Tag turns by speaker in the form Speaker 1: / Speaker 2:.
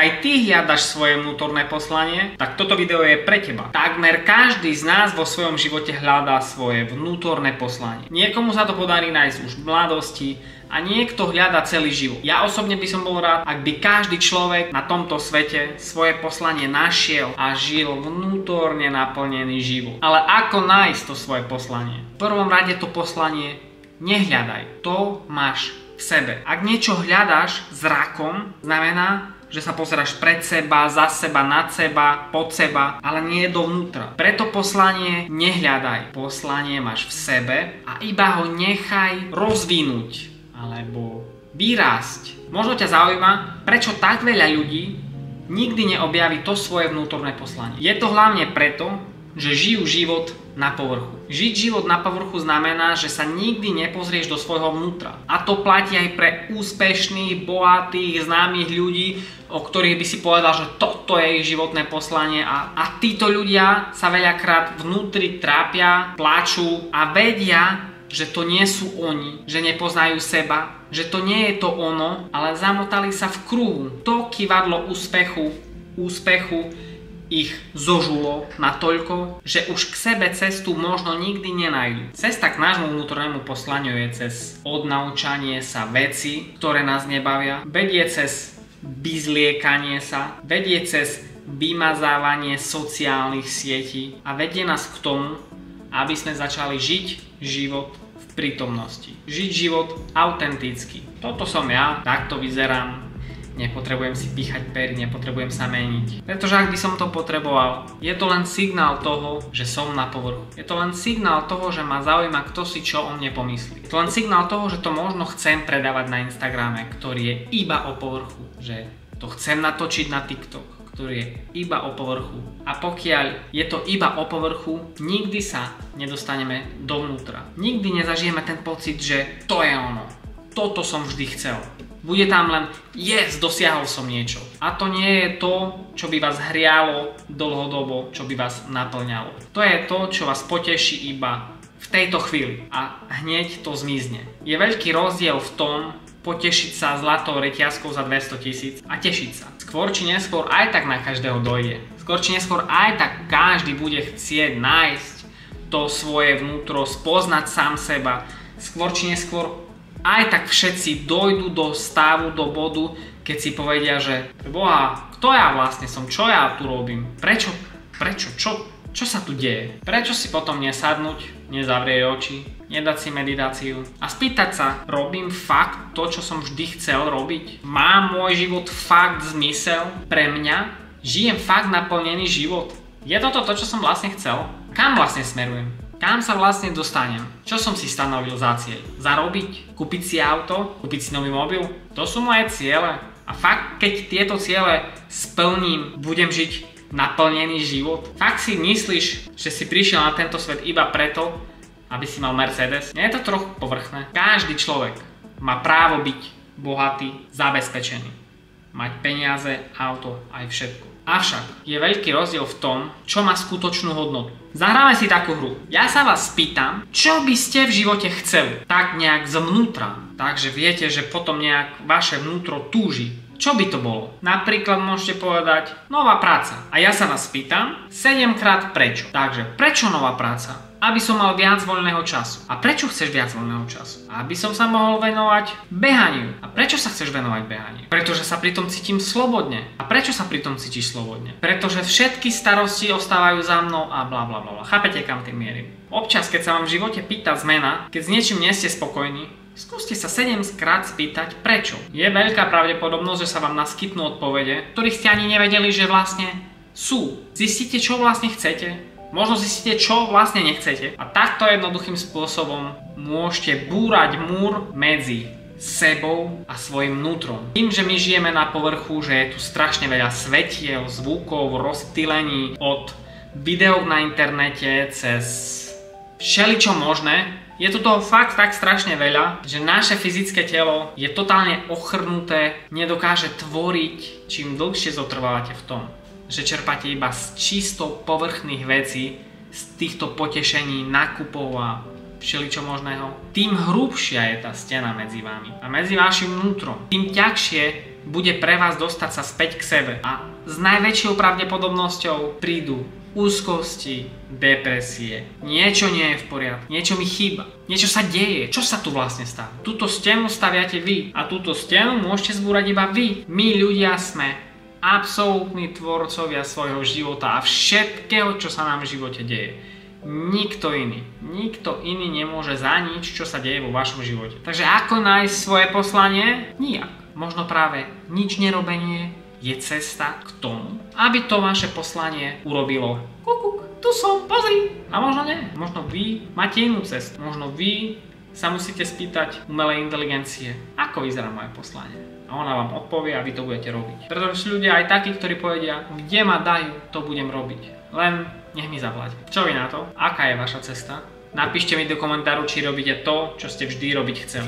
Speaker 1: aj ty hľadaš svoje vnútorné poslanie, tak toto video je pre teba. Takmer každý z nás vo svojom živote hľadá svoje vnútorné poslanie. Niekomu sa to podarí nájsť už v mladosti a niekto hľadá celý život. Ja osobne by som bol rád, ak by každý človek na tomto svete svoje poslanie našiel a žil vnútorne naplnený život. Ale ako nájsť to svoje poslanie? V prvom rade to poslanie nehľadaj. To máš v sebe. Ak niečo hľadáš zrakom, znamená, že sa pozeráš pred seba, za seba, nad seba, pod seba, ale nie dovnútra. Preto poslanie nehľadaj. Poslanie máš v sebe a iba ho nechaj rozvinúť alebo vyrásť. Možno ťa zaujíma, prečo tak veľa ľudí nikdy neobjaví to svoje vnútorné poslanie. Je to hlavne preto, že žijú život na povrchu. Žiť život na povrchu znamená, že sa nikdy nepozrieš do svojho vnútra. A to platí aj pre úspešných, bohatých, známych ľudí, o ktorých by si povedal, že toto je ich životné poslanie a títo ľudia sa veľakrát vnútri trápia, plačú a vedia, že to nie sú oni, že nepoznajú seba, že to nie je to ono, ale zamotali sa v kruhu. To kývadlo úspechu ich zožulo natoľko, že už k sebe cestu možno nikdy nenájdu. Cesta k nášmu vnútornému poslaniu je cez odnaučanie sa veci, ktoré nás nebavia, vedie cez vyzliekanie sa, vedie cez vymazávanie sociálnych sietí a vedie nás k tomu, aby sme začali žiť život v prítomnosti. Žiť život autenticky. Toto som ja, takto vyzerám. Nepotrebujem si píchať pery, nepotrebujem sa meniť. Pretože ak by som to potreboval, je to len signál toho, že som na povrchu. Je to len signál toho, že ma zaujíma, kto si čo o mne pomyslí. Je to len signál toho, že to možno chcem predávať na Instagrame, ktorý je iba o povrchu. Že to chcem natočiť na TikTok, ktorý je iba o povrchu. A pokiaľ je to iba o povrchu, nikdy sa nedostaneme dovnútra. Nikdy nezažijeme ten pocit, že to je ono. Toto som vždy chcel. Bude tam len yes, dosiahol som niečo. A to nie je to, čo by vás hrialo dlhodobo, čo by vás naplňalo. To je to, čo vás poteší iba v tejto chvíli. A hneď to zmizne. Je veľký rozdiel v tom, potešiť sa zlatou reťazkou za 200 000 a tešiť sa. Skôr či neskôr aj tak na každého dojde. Skôr či neskôr aj tak každý bude chcieť nájsť to svoje vnútro, spoznať sám seba. Skôr či neskôr aj tak všetci dojdú do stavu, do bodu, keď si povedia, že Boha, kto ja vlastne som, čo ja tu robím, prečo, čo sa tu deje? Prečo si potom nesadnúť, nezavrieť oči, nedať si meditáciu a spýtať sa, robím fakt to, čo som vždy chcel robiť? Má môj život fakt zmysel pre mňa? Žijem fakt naplnený život? Je toto to, čo som vlastne chcel? Kam vlastne smerujem? Kam sa vlastne dostanem? Čo som si stanovil za cieľ? Zarobiť? Kúpiť si auto? Kúpiť si nový mobil? To sú moje ciele. A fakt, keď tieto ciele splním, budem žiť naplnený život? Fakt si myslíš, že si prišiel na tento svet iba preto, aby si mal Mercedes? Nie je to trochu povrchné? Každý človek má právo byť bohatý, zabezpečený. Mať peniaze, auto, aj všetko. Avšak je veľký rozdiel v tom, čo má skutočnú hodnotu. Zahráme si takú hru. Ja sa vás pýtam, čo by ste v živote chceli? Tak nejak zvnútra. Takže viete, že potom nejak vaše vnútro túži. Čo by to bolo? Napríklad môžete povedať nová práca. A ja sa vás pýtam 7-krát prečo. Takže prečo nová práca? Aby som mal viac voľného času. A prečo chceš viac voľného času? Aby som sa mohol venovať behaniu. A prečo sa chceš venovať behaniu? Pretože sa pritom cítim slobodne. A prečo sa pritom cítiš slobodne? Pretože všetky starosti ostávajú za mnou a bla bla bla. Chápete, kam tým mierim? Občas, keď sa vám v živote pýta zmena, keď s niečím nie ste spokojní, skúste sa 7-krát spýtať prečo. Je veľká pravdepodobnosť, že sa vám naskytnú odpovede, ktorých ste ani nevedeli, že vlastne sú. Zistíte, čo vlastne chcete. Možno zistíte, čo vlastne nechcete. A takto jednoduchým spôsobom môžete búrať múr medzi sebou a svojim vnútrom. Tým, že my žijeme na povrchu, že je tu strašne veľa svetiel, zvukov, rozptýlení od videov na internete cez všeličo možné, je tu toho fakt tak strašne veľa, že naše fyzické telo je totálne ochrnuté, nedokáže tvoriť, čím dlhšie zotrvávate v tom, že čerpáte iba z čisto povrchných vecí, z týchto potešení, nákupov a všeličo možného, tým hrubšia je tá stena medzi vami a medzi vašim vnútrom. Tým ťažšie bude pre vás dostať sa späť k sebe. A s najväčšou pravdepodobnosťou prídu úzkosti, depresie. Niečo nie je v poriadku, niečo mi chýba, niečo sa deje. Čo sa tu vlastne stalo? Túto stenu staviate vy a túto stenu môžete zbúrať iba vy. My ľudia sme absolútni tvorcovia svojho života a všetkého, čo sa nám v živote deje. Nikto iný nemôže za nič, čo sa deje vo vašom živote. Takže ako nájsť svoje poslanie? Nijak. Možno práve nič nerobenie je cesta k tomu, aby to vaše poslanie urobilo kukuk, tu som, pozri. A možno nie. Možno vy máte inú cestu. Možno vy sa musíte spýtať umelej inteligencie, ako vyzerá moje poslanie. A ona vám odpovie a vy to budete robiť. Pretože sú ľudia aj takí, ktorí povedia, kde ma dajú, to budem robiť. Len nech mi zaplate. Čo vy na to? Aká je vaša cesta? Napíšte mi do komentáru, či robíte to, čo ste vždy robiť chceli.